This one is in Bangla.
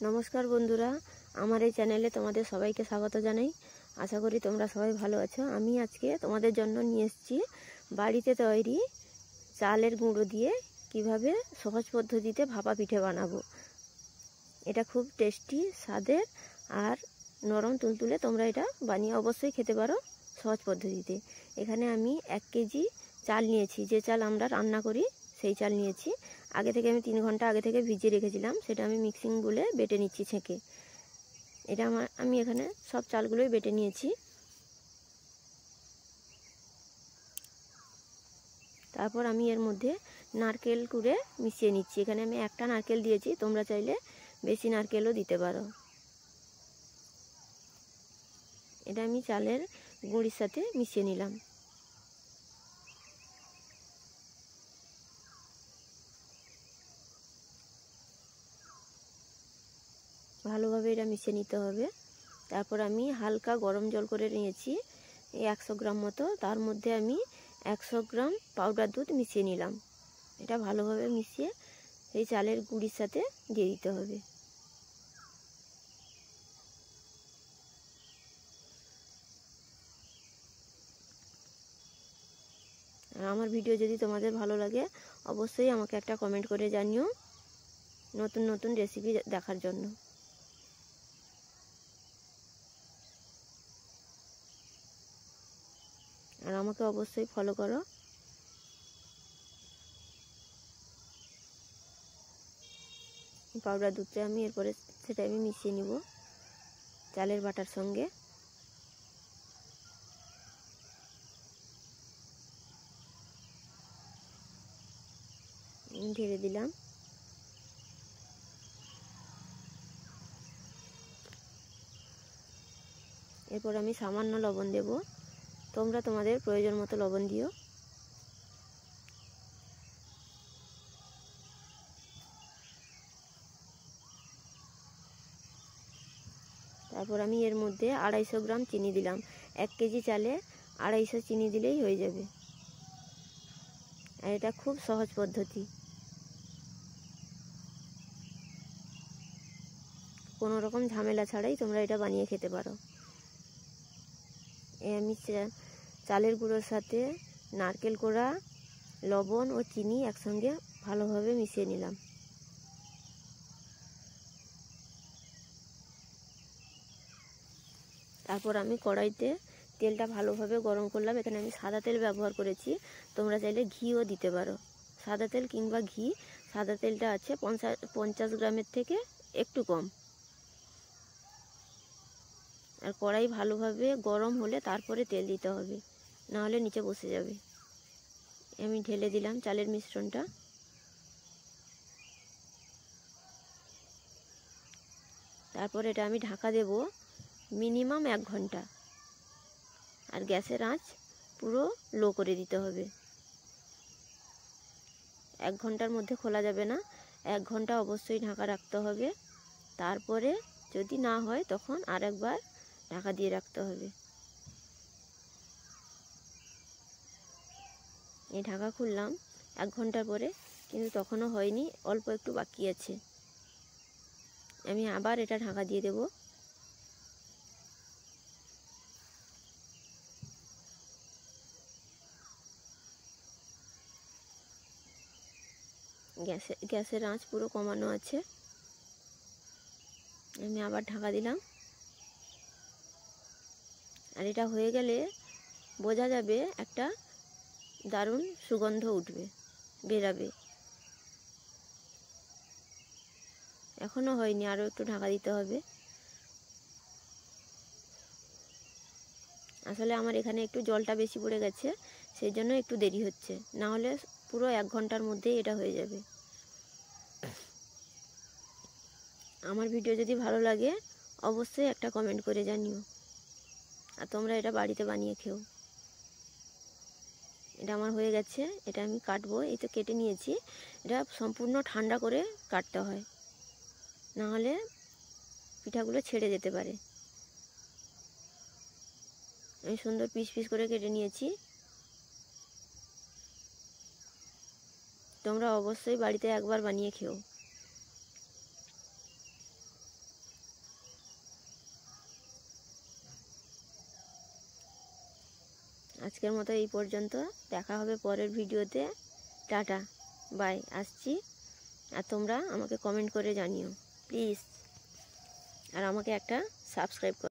নমস্কার বন্ধুরা, আমার এই চ্যানেলে তোমাদের সবাইকে স্বাগত জানাই। আশা করি তোমরা সবাই ভালো আছো। আমি আজকে তোমাদের জন্য নিয়ে এসেছি বাড়িতে তৈরি চালের গুঁড়ো দিয়ে কিভাবে সহজ পদ্ধতিতে ভাপা পিঠে বানাবো। এটা খুব টেস্টি স্বাদের আর নরম তুলতুলে। তোমরা এটা বানিয়ে অবশ্যই খেতে পারো সহজ পদ্ধতিতে। এখানে আমি 1 কেজি চাল নিয়েছি, যে চাল আমরা রান্না করি সেই চাল নিয়েছি। আগে থেকে আমি 3 ঘন্টা আগে থেকে ভিজিয়ে রেখেছিলাম, সেটা আমি মিক্সিং বলে বেটে নিচ্ছি ছেঁকে। এটা আমি এখানে সব চালগুলোই বেটে নিয়েছি। তারপর আমি এর মধ্যে নারকেল কুড়ে মিশিয়ে নিচ্ছি। এখানে আমি একটা নারকেল দিয়েছি, তোমরা চাইলে বেশি নারকেলও দিতে পারো। এটা আমি চালের গুঁড়ির সাথে মিশিয়ে নিলাম। ভালোভাবে এটা মিশিয়ে নিতে হবে। তারপর আমি হালকা গরম জল করে নিয়েছি 100 গ্রাম মতো। তার মধ্যে আমি 100 গ্রাম পাউডার দুধ মিশিয়ে নিলাম। এটা ভালোভাবে মিশিয়ে এই চালের গুঁড়ির সাথে দিয়ে দিতে হবে। আর আমার ভিডিও যদি তোমাদের ভালো লাগে অবশ্যই আমাকে একটা কমেন্ট করে জানিও নতুন নতুন রেসিপি দেখার জন্য। আর আমাকে অবশ্যই ফলো করো। পাউডার দুধটা আমি এরপরে সেটা আমি মিশিয়ে নিব চালের বাটার সঙ্গে। ঢেলে দিলাম। এরপর আমি সামান্য লবণ দেব, তোমরা তোমাদের প্রয়োজন মতো লবণ দিও। তারপর আমি এর মধ্যে 250 গ্রাম চিনি দিলাম। 1 কেজি চালে 250 চিনি দিলেই হয়ে যাবে। আর এটা খুব সহজ পদ্ধতি, কোনো রকম ঝামেলা ছাড়াই তোমরা এটা বানিয়ে খেতে পারো। আমি চালের গুঁড়োর সাথে নারকেল কোড়া, লবণ ও চিনি একসঙ্গে ভালোভাবে মিশিয়ে নিলাম। তারপর আমি কড়াইতে তেলটা ভালোভাবে গরম করলাম। এখানে আমি সাদা তেল ব্যবহার করেছি, তোমরা চাইলে ঘিও দিতে পারো। সাদা তেল কিংবা ঘি। সাদা তেলটা আছে 50 গ্রামের থেকে একটু কম। আর কড়াই ভালোভাবে গরম হলে তারপরে তেল দিতে হবে, না হলে নিচে বসে যাবে। আমি ঢেলে দিলাম চালের মিশ্রণটা। তারপর এটা আমি ঢাকা দেব মিনিমাম 1 ঘন্টা। আর গ্যাসের আঁচ পুরো লো করে দিতে হবে। 1 ঘন্টার মধ্যে খোলা যাবে না, 1 ঘন্টা অবশ্যই ঢাকা রাখতে হবে। তারপরে যদি না হয় তখন আরেকবার ঢাকা দিয়ে রাখতে হবে। এই ঢাকা খুললাম 1 ঘন্টা পরে, কিন্তু তখনও হয়নি, অল্প একটু বাকি আছে। আমি আবার এটা ঢাকা দিয়ে দেব। গ্যাসের আঁচ পুরো কমানো আছে। আমি আবার ঢাকা দিলাম। আর এটা হয়ে গেলে বোঝা যাবে একটা দারুণ সুগন্ধ উঠবে, বেরাবে। এখনো হয়নি, আরও একটু ঢাকা দিতে হবে। আসলে আমার এখানে একটু জলটা বেশি পড়ে গেছে, সেই জন্য একটু দেরি হচ্ছে, না হলে পুরো 1 ঘন্টার মধ্যেই এটা হয়ে যাবে। আমার ভিডিও যদি ভালো লাগে অবশ্যই একটা কমেন্ট করে জানিও। আর তোমরা এটা বাড়িতে বানিয়ে খেও। এটা আমার হয়ে গেছে, এটা আমি কাটবো। এই তো কেটে নিয়েছি। এটা সম্পূর্ণ ঠান্ডা করে কাটতে হয়, না হলে পিঠাগুলো ছেড়ে যেতে পারে। আমি সুন্দর পিস পিস করে কেটে নিয়েছি। তোমরা অবশ্যই বাড়িতে একবার বানিয়ে খেও। আজকের মতো এই পর্যন্ত, দেখা হবে পরের ভিডিওতে। টাটা, বাই, আসছি। আর তোমরা আমাকে কমেন্ট করে জানিও প্লিজ, আর আমাকে একটা সাবস্ক্রাইব করো।